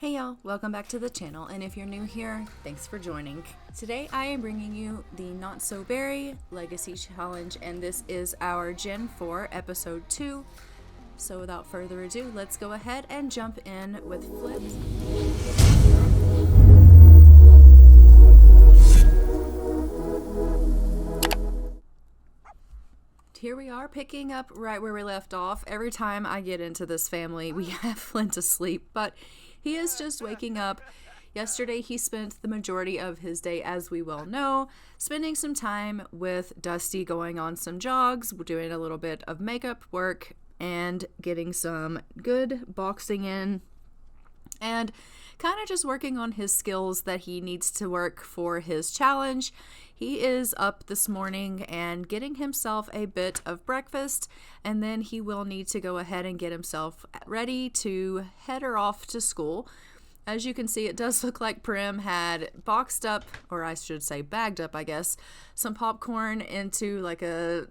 Hey y'all, welcome back to the channel, and if you're new here, thanks for joining. Today I am bringing you the NotSoBerry Legacy Challenge, and this is our Gen 4 Episode 2. So without further ado, let's go ahead and jump in with Flint. Here we are, picking up right where we left off. Every time I get into this family, we have Flint asleep, but he is just waking up. Yesterday, he spent the majority of his day, as we well know, spending some time with Dusty, going on some jogs, doing a little bit of makeup work, and getting some good boxing in, and kind of just working on his skills that he needs to work for his challenge. He is up this morning and getting himself a bit of breakfast, and then he will need to go ahead and get himself ready to head her off to school. As you can see, it does look like Prim had boxed up, or I should say bagged up, I guess, some popcorn into like a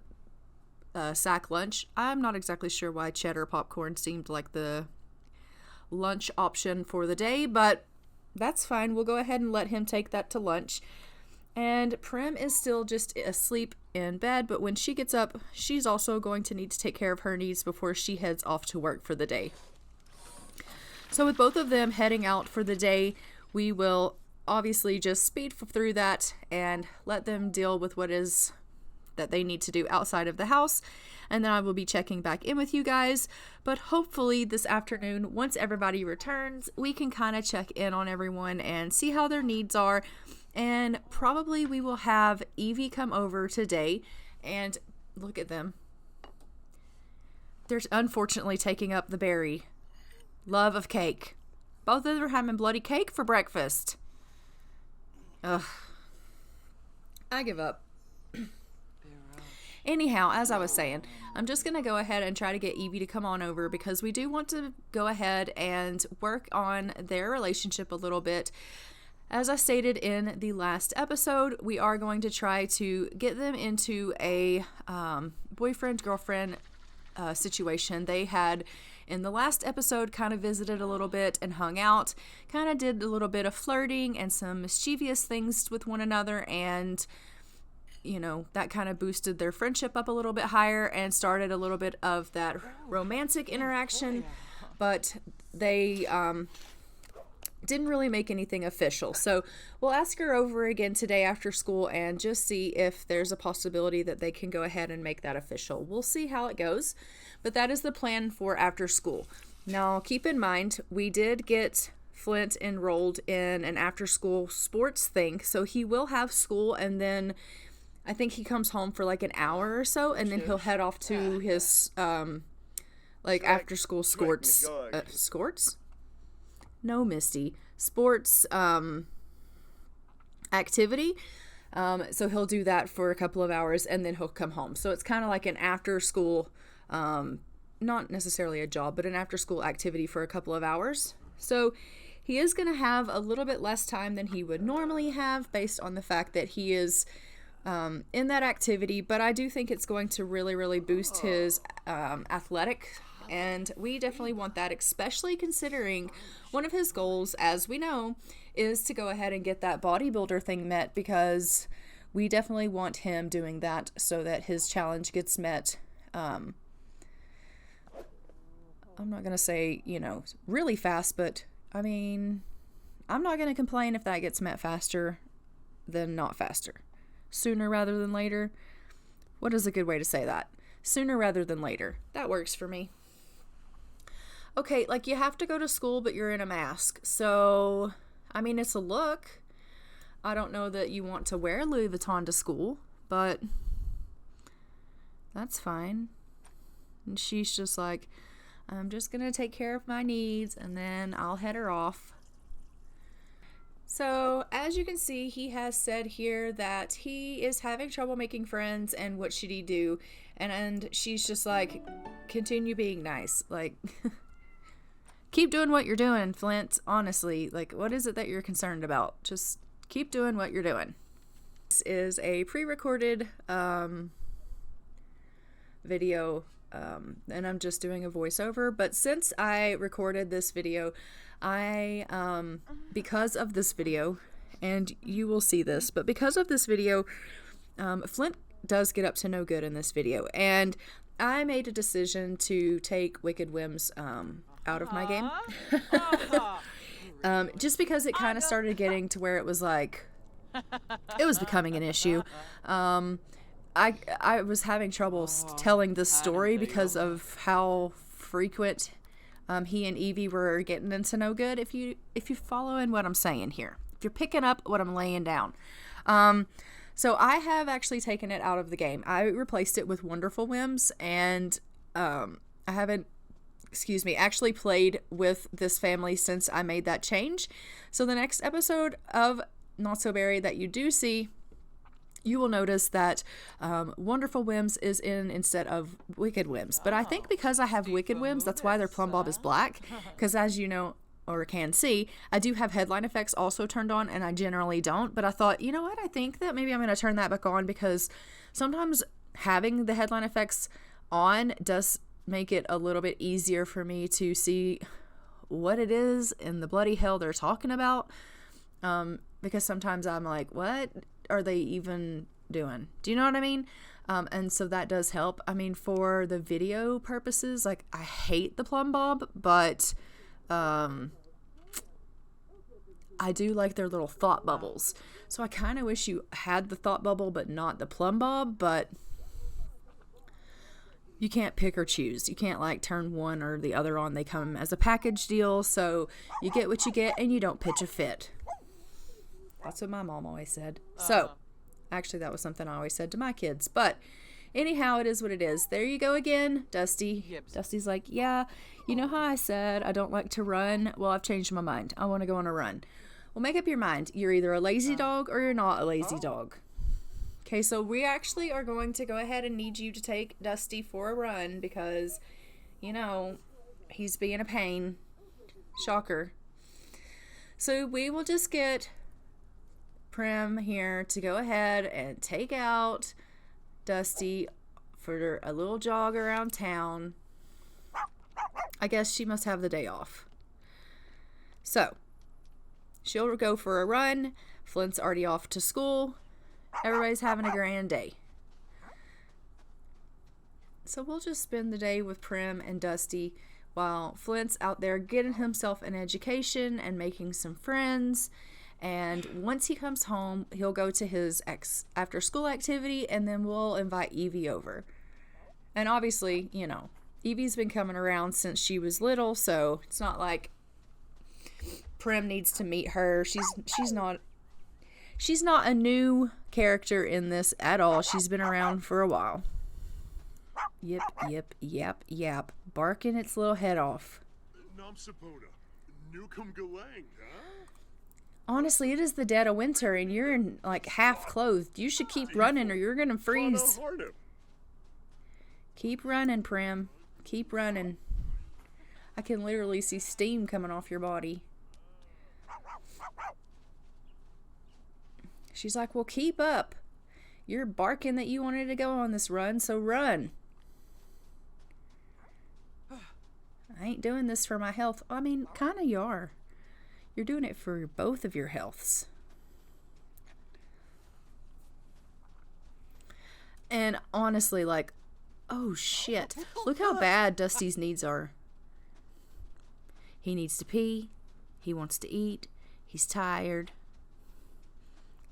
sack lunch. I'm not exactly sure why cheddar popcorn seemed like the lunch option for the day, but that's fine. We'll go ahead and let him take that to lunch. And Prim is still just asleep in bed, but when she gets up, she's also going to need to take care of her needs before she heads off to work for the day. So with both of them heading out for the day, we will obviously just speed through that and let them deal with what is that they need to do outside of the house, and then I will be checking back in with you guys. But hopefully this afternoon, once everybody returns, we can kind of check in on everyone and see how their needs are. And probably we will have Evie come over today, and look at them. They're unfortunately taking up the berry. Love of cake. Both of them are having bloody cake for breakfast. Ugh. I give up. Anyhow, as I was saying, I'm just going to go ahead and try to get Evie to come on over because we do want to go ahead and work on their relationship a little bit. As I stated in the last episode, we are going to try to get them into a boyfriend-girlfriend situation. They had, in the last episode, kind of visited a little bit and hung out, kind of did a little bit of flirting and some mischievous things with one another, and you know, that kind of boosted their friendship up a little bit higher and started a little bit of that romantic interaction, but they didn't really make anything official. So we'll ask her over again today after school and just see if there's a possibility that they can go ahead and make that official. We'll see how it goes, but that is the plan for after school. Now, keep in mind, we did get Flint enrolled in an after-school sports thing, so he will have school, and then I think he comes home for like an hour or so, and then he'll head off to his like after school sports sports activity. So he'll do that for a couple of hours, and then he'll come home. So it's kind of like an after school, not necessarily a job, but an after school activity for a couple of hours. So he is going to have a little bit less time than he would normally have based on the fact that he is in that activity, but I do think it's going to really, really boost his athletic, and we definitely want that, especially considering one of his goals, as we know, is to go ahead and get that bodybuilder thing met, because we definitely want him doing that so that his challenge gets met. I'm not going to say, you know, really fast, but I mean, I'm not going to complain if that gets met faster than not faster. Sooner rather than later. What is a good way to say that? Sooner rather than later. That works for me. Okay, like you have to go to school, but you're in a mask. So, I mean, it's a look. I don't know that you want to wear Louis Vuitton to school, but that's fine. And she's just like, I'm just going to take care of my needs, and then I'll head her off. So, as you can see, he has said here that he is having trouble making friends, and what should he do? And she's just like, continue being nice. Like, keep doing what you're doing, Flint. Honestly, like, what is it that you're concerned about? Just keep doing what you're doing. This is a pre-recorded video and I'm just doing a voiceover. But since I recorded this video, because of this video, and you will see this, but because of this video, Flint does get up to no good in this video, and I made a decision to take Wicked Whims out of my game. Just because it kind of started getting to where it was like, it was becoming an issue. I was having trouble telling this story because of how frequent he and Evie were getting into no good. If you following what I'm saying here, if you're picking up what I'm laying down. So I have actually taken it out of the game. I replaced it with Wonderful Whims, and I haven't, actually played with this family since I made that change. So the next episode of NotSoBerry that you do see, you will notice that Wonderful Whims is in instead of Wicked Whims. But I think because I have Wicked Whims, that's why their Plum Bob is black. Because as you know, or can see, I do have headline effects also turned on, and I generally don't. But I thought, you know what? I think that maybe I'm going to turn that back on, because sometimes having the headline effects on does make it a little bit easier for me to see what it is in the bloody hell they're talking about. Because sometimes I'm like, what are they even doing? Do you know what I mean? And so that does help. I mean, for the video purposes, like, I hate the Plum Bob, but I do like their little thought bubbles. So I kind of wish you had the thought bubble but not the Plum Bob, but you can't pick or choose. You can't like turn one or the other on. They come as a package deal, so you get what you get and you don't pitch a fit. That's what my mom always said. So actually that was something I always said to my kids, but anyhow, it is what it is. There you go again, Dusty. Yips. Dusty's like, yeah, you know how I said I don't like to run? Well, I've changed my mind. I want to go on a run. Well, make up your mind. You're either a lazy dog or you're not a lazy dog. Okay, so we actually are going to go ahead and need you to take Dusty for a run because, you know, he's being a pain. Shocker. So we will just get Prim here to go ahead and take out Dusty for a little jog around town. I guess she must have the day off. So, she'll go for a run. Flint's already off to school. Everybody's having a grand day. So we'll just spend the day with Prim and Dusty while Flint's out there getting himself an education and making some friends. And once he comes home, he'll go to his after-school activity, and then we'll invite Evie over. And obviously, you know, Evie's been coming around since she was little, so it's not like Prim needs to meet her. She's not a new character in this at all. She's been around for a while. Yip, yip, yap, yap, barking its little head off. Honestly, it is the dead of winter and you're in like half clothed. You should keep running or you're gonna freeze. Keep running, Prim. Keep running. I can literally see steam coming off your body. She's like, well, keep up. You're barking that you wanted to go on this run, so run. I ain't doing this for my health. I mean, kind of you are. You're doing it for both of your healths. And honestly, like, oh shit. Look how bad Dusty's needs are. He needs to pee. He wants to eat. He's tired.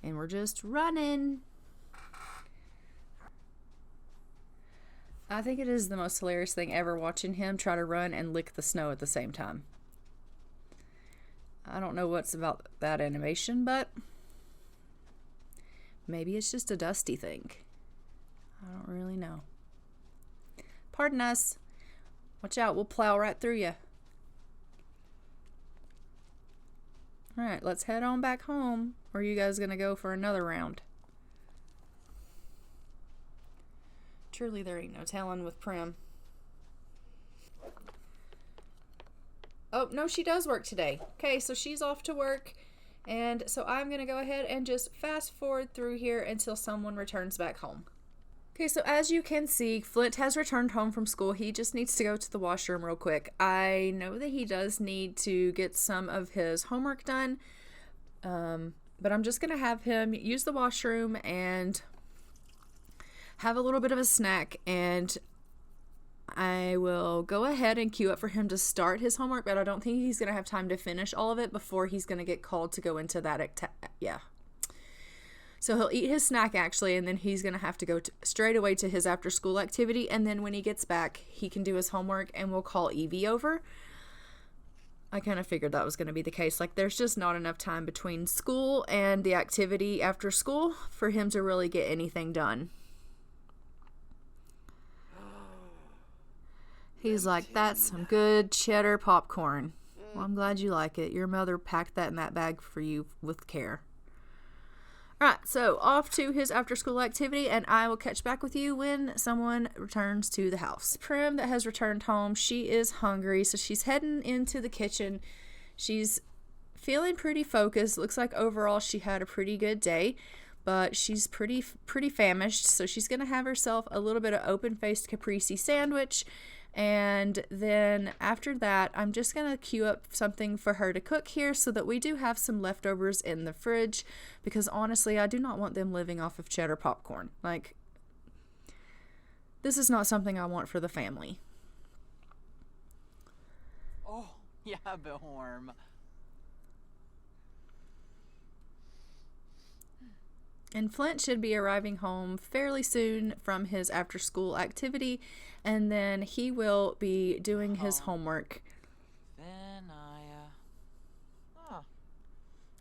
And we're just running. I think it is the most hilarious thing ever watching him try to run and lick the snow at the same time. I don't know what's about that animation, but maybe it's just a Dusty thing. I don't really know. Pardon us. Watch out, we'll plow right through you. Alright, let's head on back home. Or are you guys going to go for another round? Truly, there ain't no telling with Prim. Oh, no, she does work today. Okay, so she's off to work. And so I'm going to go ahead and just fast forward through here until someone returns back home. Okay, so as you can see, Flint has returned home from school. He just needs to go to the washroom real quick. I know that he does need to get some of his homework done, but I'm just going to have him use the washroom and have a little bit of a snack, and I will go ahead and queue up for him to start his homework, but I don't think he's going to have time to finish all of it before he's going to get called to go into that, So he'll eat his snack, actually, and then he's going to have to go straight away to his after-school activity, and then when he gets back, he can do his homework, and we'll call Evie over. I kind of figured that was going to be the case. Like, there's just not enough time between school and the activity after school for him to really get anything done. He's like, that's some good cheddar popcorn. Well, I'm glad you like it. Your mother packed that in that bag for you with care. Alright, so off to his after-school activity, and I will catch back with you when someone returns to the house. Prim, that has returned home, she is hungry, so she's heading into the kitchen. She's feeling pretty focused. Looks like overall she had a pretty good day, but she's pretty famished, so she's going to have herself a little bit of open-faced caprese sandwich. And then after that, I'm just going to queue up something for her to cook here so that we do have some leftovers in the fridge, because honestly, I do not want them living off of cheddar popcorn. Like, this is not something I want for the family. Oh, ja, behorm. And Flint should be arriving home fairly soon from his after-school activity, and then he will be doing his homework. Then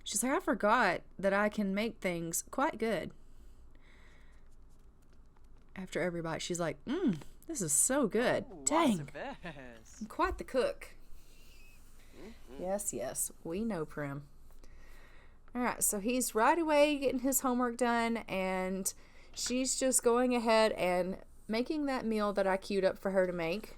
She's like, I forgot that I can make things quite good. After every bite, she's like, this is so good. Dang, I'm quite the cook. Yes, we know, Prim. Alright, so he's right away getting his homework done, and she's just going ahead and making that meal that I queued up for her to make.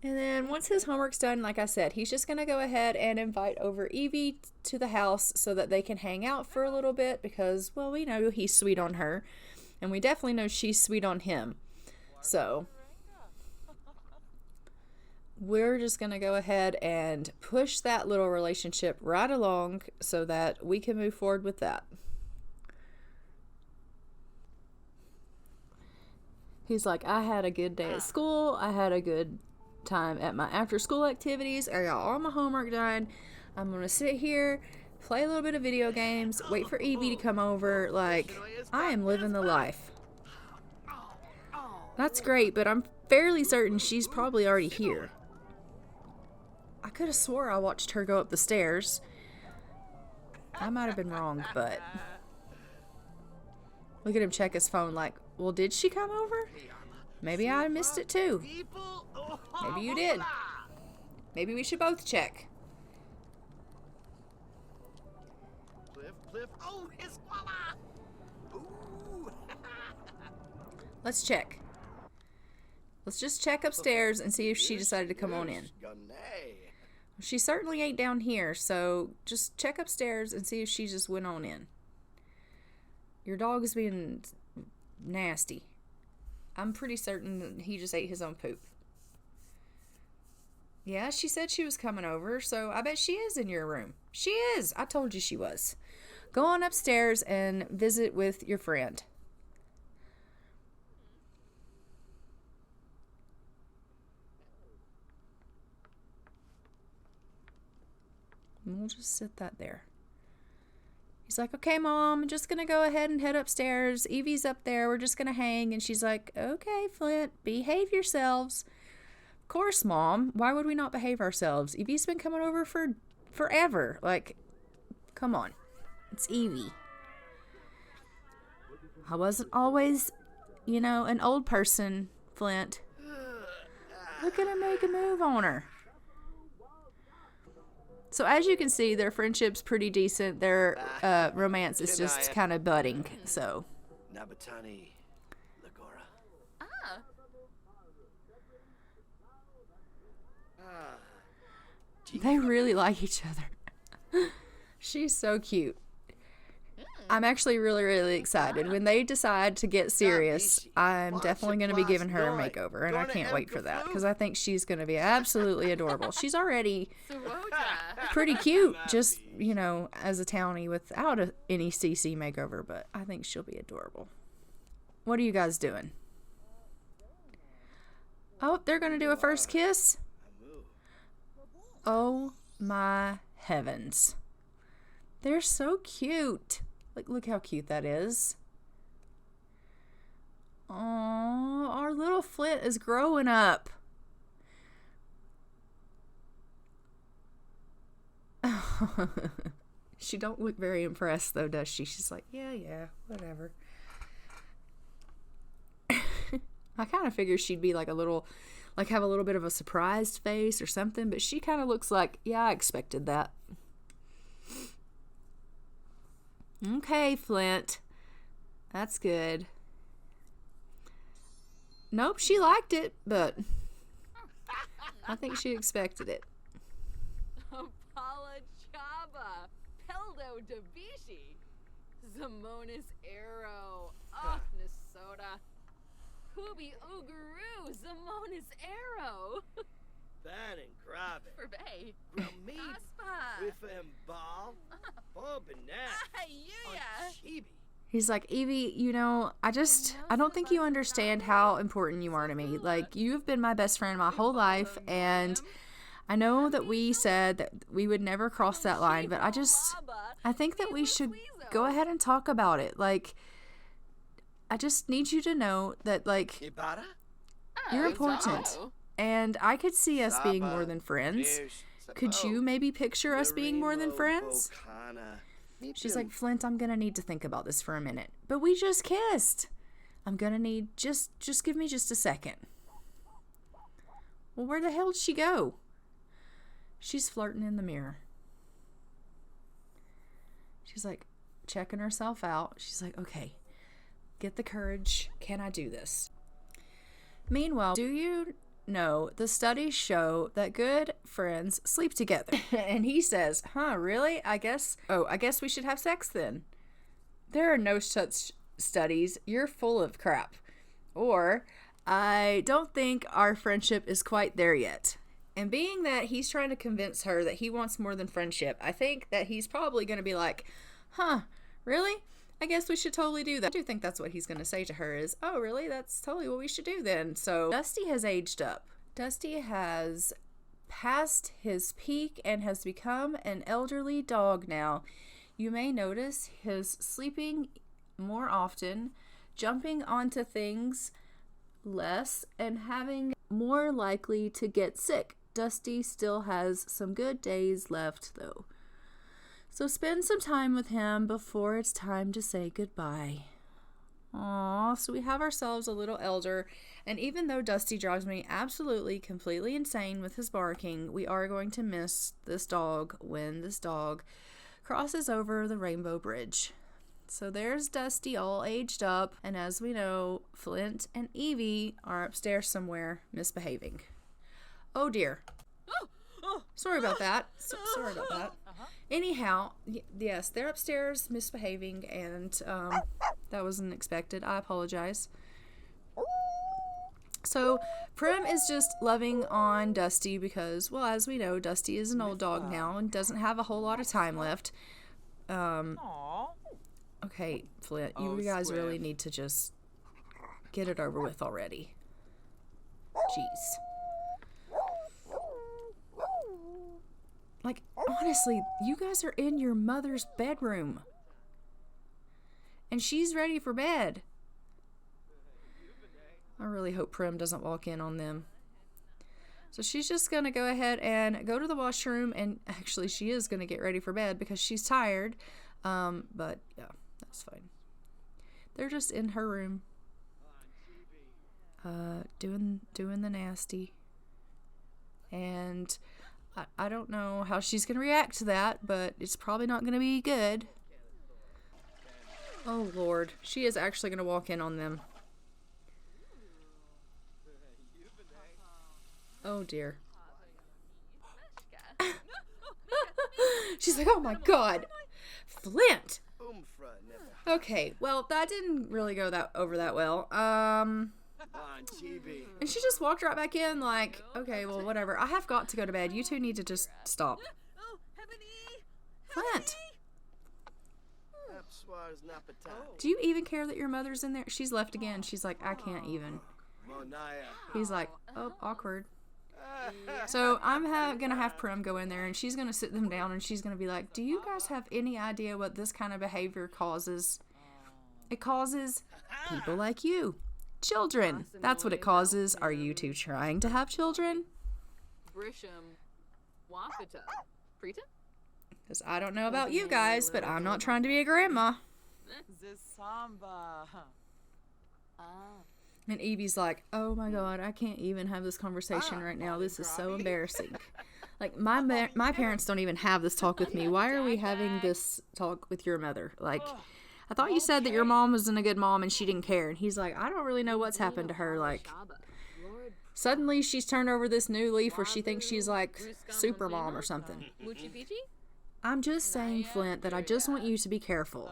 And then once his homework's done, like I said, he's just going to go ahead and invite over Evie to the house so that they can hang out for a little bit, because, well, we know he's sweet on her, and we definitely know she's sweet on him. So we're just going to go ahead and push that little relationship right along so that we can move forward with that. He's like, I had a good day at school. I had a good time at my after-school activities. I got all my homework done. I'm going to sit here, play a little bit of video games, wait for Evie to come over. Like, I am living the life. That's great, but I'm fairly certain she's probably already here. I could have swore I watched her go up the stairs. I might have been wrong, but look at him check his phone like, well, did she come over? Maybe I missed it too. Maybe you did. Maybe we should both check. Let's check. Let's just check upstairs and see if she decided to come on in. She certainly ain't down here, so just check upstairs and see if she just went on in. Your dog is being nasty. I'm pretty certain that he just ate his own poop. Yeah, she said she was coming over, so I bet she is in your room. She is. I told you she was. Go on upstairs and visit with your friend. And we'll just sit that there. He's like, okay, Mom, I'm just going to go ahead and head upstairs. Evie's up there. We're just going to hang. And she's like, okay, Flint, behave yourselves. Of course, Mom. Why would we not behave ourselves? Evie's been coming over for forever. Like, come on. It's Evie. I wasn't always, an old person, Flint. Look at him make a move on her. So as you can see, their friendship's pretty decent. Their romance is just kind of budding. So they really like each other. She's so cute. I'm actually really, really excited. When they decide to get serious, I'm definitely going to be giving her a makeover, and I can't wait for that because I think she's going to be absolutely adorable. She's already pretty cute, just, you know, as a townie without any CC makeover, but I think she'll be adorable. What are you guys doing? Oh, they're going to do a first kiss? Oh my heavens. They're so cute. Like, look how cute that is. Aww, our little Flint is growing up. She don't look very impressed, though, does she? She's like, yeah, whatever. I kind of figured she'd be like a little, like have a little bit of a surprised face or something, but she kind of looks like, yeah, I expected that. Okay, Flint. That's good. Nope, she liked it, but I think she expected it. Apala Chaba, Peldo Dabishi, Zamonis Arrow, Nasota, Hubi Uguru, Zamonis Arrow. Ban and grab it. For Bay. Gramid. Aspa. With ball. Bob and that. Yuya. He's like, Evie, you know, I don't think you understand how important you are to me. Like, you've been my best friend my whole life, and I know that we said that we would never cross that line, but I think that we should go ahead and talk about it. Like, I just need you to know that, like, you're important. And I could see us being more than friends. Could you maybe picture us being more than friends? She's like, Flint, I'm gonna need to think about this for a minute. But we just kissed. I'm gonna need, just give me just a second. Well, where the hell did she go? She's flirting in the mirror. She's like, checking herself out. She's like, okay, get the courage. Can I do this? Meanwhile, do you know the studies show that good friends sleep together? And he says, huh, really? I guess we should have sex then. There are no such studies. You're full of crap. Or, I don't think our friendship is quite there yet. And being that he's trying to convince her that he wants more than friendship, I think that he's probably going to be like, huh, really? I guess we should totally do that. I do think that's what he's going to say to her is, oh, really? That's totally what we should do then. So Dusty has aged up. Dusty has passed his peak and has become an elderly dog now. You may notice his sleeping more often, jumping onto things less, and having more likely to get sick. Dusty still has some good days left, though. So spend some time with him before it's time to say goodbye. Aww, so we have ourselves a little elder, and even though Dusty drives me absolutely, completely insane with his barking, we are going to miss this dog when this dog crosses over the Rainbow Bridge. So there's Dusty all aged up, and as we know, Flint and Evie are upstairs somewhere misbehaving. Oh dear. Sorry about that. Sorry about that. Anyhow, yes, they're upstairs misbehaving, and that wasn't expected. I apologize. So Prim is just loving on Dusty because, well, as we know, Dusty is an old dog now and doesn't have a whole lot of time left. Okay, Flint, you guys really need to just get it over with already. Jeez. Like, honestly, you guys are in your mother's bedroom. And she's ready for bed. I really hope Prim doesn't walk in on them. So she's just going to go ahead and go to the washroom. And actually, she is going to get ready for bed because she's tired. But, yeah, that's fine. They're just in her room. Doing the nasty. And I don't know how she's going to react to that, but it's probably not going to be good. Oh, Lord. She is actually going to walk in on them. Oh, dear. She's like, oh, my God. Flint, Okay, well, that didn't really go over that well. And she just walked right back in like, okay, well, whatever. I have got to go to bed. You two need to just stop. Oh, Heavenly! Flint, do you even care that your mother's in there? She's left again. She's like, I can't even. He's like, oh, awkward. So I'm gonna have Plum go in there, and she's gonna sit them down, and she's gonna be like, do you guys have any idea what this kind of behavior causes? It causes people like you. Children. That's what it causes. Are you two trying to have children? Brisham. Wafita. Preeta? Because I don't know about you guys, but I'm not trying to be a grandma. Zisamba. And Evie's like, oh my God, I can't even have this conversation right now. This is so embarrassing. Like, my parents don't even have this talk with me. Why are we having this talk with your mother? Like, I thought you said that your mom wasn't a good mom and she didn't care. And he's like, I don't really know what's happened to her. Like, suddenly she's turned over this new leaf where she thinks she's like super mom or something. I'm just saying, Flint, that I just want you to be careful.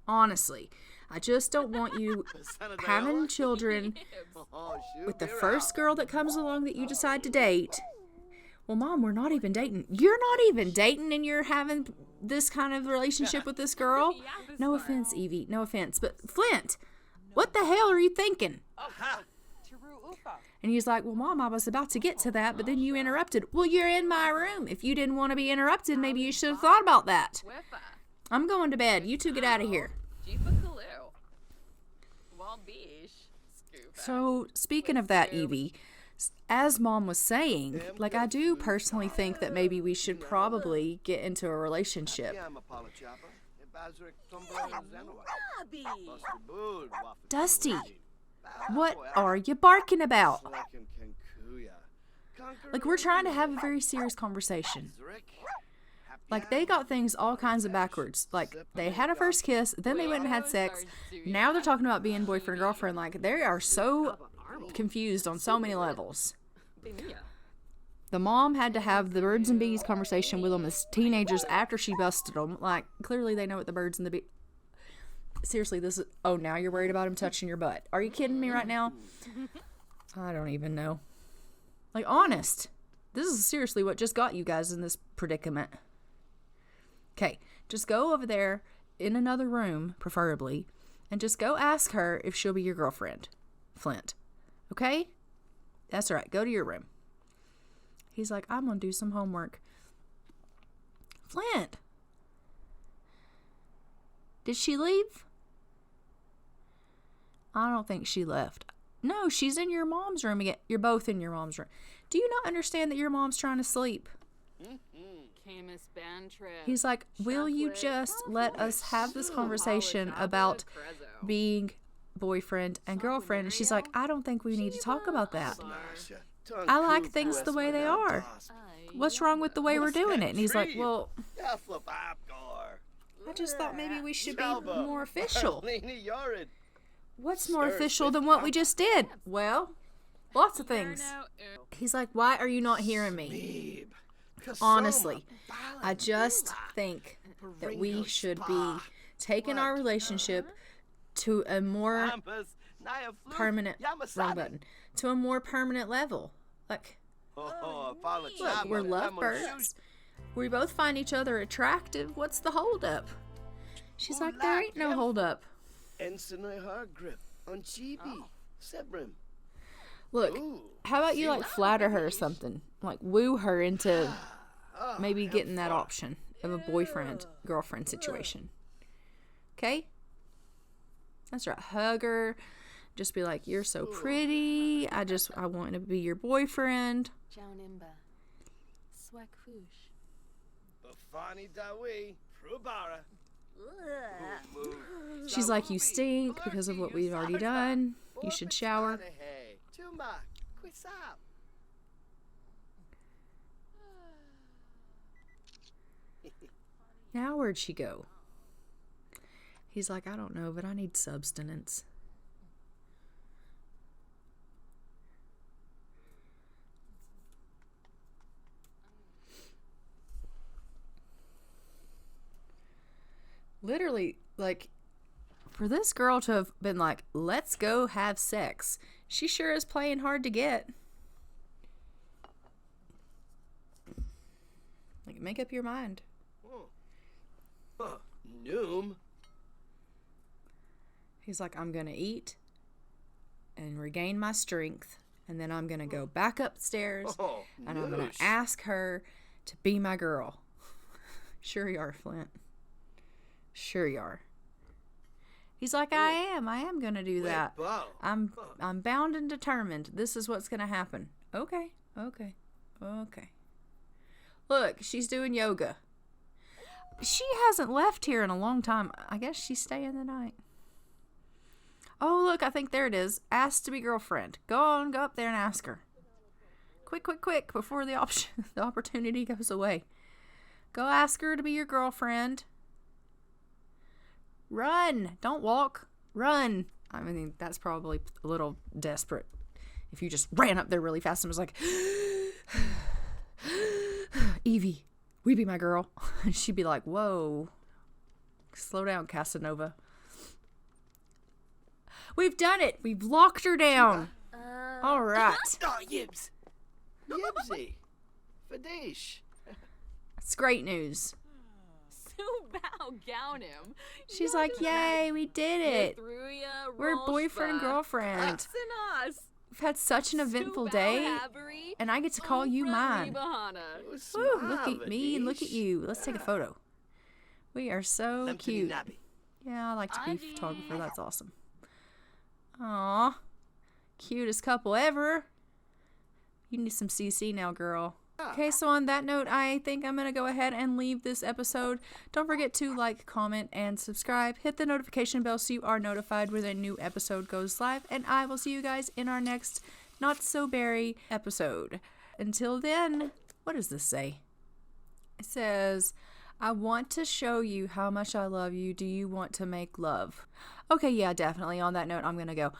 Honestly. I just don't want you having children with the first girl that comes along that you decide to date. Well, Mom, we're not even dating. You're not even dating and you're having this kind of relationship with this girl? No offense, Evie. No offense. But Flint, what the hell are you thinking? And he's like, well, Mom, I was about to get to that, but then you interrupted. Well, you're in my room. If you didn't want to be interrupted, maybe you should have thought about that. I'm going to bed. You two get out of here. So, speaking of that, Evie, as Mom was saying, like, I do personally think that maybe we should probably get into a relationship. Dusty, what are you barking about? Like, we're trying to have a very serious conversation. Like, they got things all kinds of backwards. Like, they had a first kiss, then they went and had sex. Now they're talking about being boyfriend and girlfriend. Like, they are so confused on so many levels. The mom had to have the birds and bees conversation with them as teenagers after she busted them. Like, clearly they know what the birds and the bees... Seriously, this is... Oh, now you're worried about him touching your butt. Are you kidding me right now? I don't even know. Like, honest. This is seriously what just got you guys in this predicament. Okay, just go over there in another room, preferably, and just go ask her if she'll be your girlfriend, Flint. Okay? That's right. Go to your room. He's like, I'm going to do some homework. Flint! Did she leave? I don't think she left. No, she's in your mom's room again. You're both in your mom's room. Do you not understand that your mom's trying to sleep? He's like, will you just let us have this conversation about being boyfriend and girlfriend? And she's like, I don't think we need to talk about that. I like things the way they are. What's wrong with the way we're doing it? And he's like, well, I just thought maybe we should be more official. What's more official than what we just did? Well, lots of things. He's like, why are you not hearing me? Honestly, I just think that we should be taking our relationship to a more permanent, wrong button, to a more permanent level. Like, look, we're lovebirds. We both find each other attractive. What's the holdup? She's like, there ain't no holdup. Look, how about you, like, flatter her or something? Like, woo her into maybe getting that option of a boyfriend-girlfriend situation. Okay? That's right. Hug her. Just be like, you're so pretty. I want to be your boyfriend. She's like, you stink because of what we've already done. You should shower. Now where'd she go? He's like, I don't know, but I need substance. Literally, Like, for this girl to have been like, let's go have sex, she sure is playing hard to get. Like, make up your mind. Noom. He's like, I'm gonna eat and regain my strength, and then I'm gonna go back upstairs and I'm gonna ask her to be my girl. Sure you are, Flint. Sure you are. He's like, I am gonna do that. I'm bound and determined. This is what's gonna happen. Okay. Look, she's doing yoga. She hasn't left here in a long time. I guess she's staying the night. Oh, look, I think there it is. Ask to be girlfriend. Go up there and ask her. Quick, before the opportunity goes away. Go ask her to be your girlfriend. Run. Don't walk. Run. I mean, that's probably a little desperate. If you just ran up there really fast and was like, Evie, we be my girl. And she'd be like, whoa. Slow down, Casanova. We've done it. We've locked her down. All right. Oh, Yibs. Yibsy. Fadish. That's great news. Bow gown him. She's like, yay, we did it. We're boyfriend and girlfriend. We've had such an eventful day, and I get to call you mine. Woo, look at me and look at you. Let's take a photo. We are so cute. Yeah, I like to be a photographer. That's awesome. Aw, cutest couple ever. You need some CC now, girl. Okay, so on that note, I think I'm going to go ahead and leave this episode. Don't forget to like, comment, and subscribe. Hit the notification bell so you are notified when a new episode goes live. And I will see you guys in our next NotSoBerry episode. Until then, what does this say? It says, I want to show you how much I love you. Do you want to make love? Okay, yeah, definitely. On that note, I'm going to go.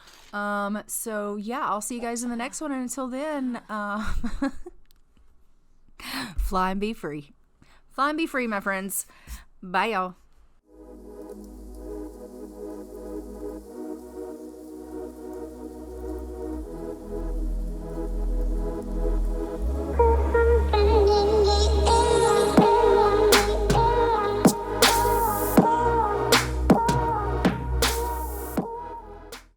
So, yeah, I'll see you guys in the next one. And until then, fly and be free. Fly and be free, my friends. Bye, y'all.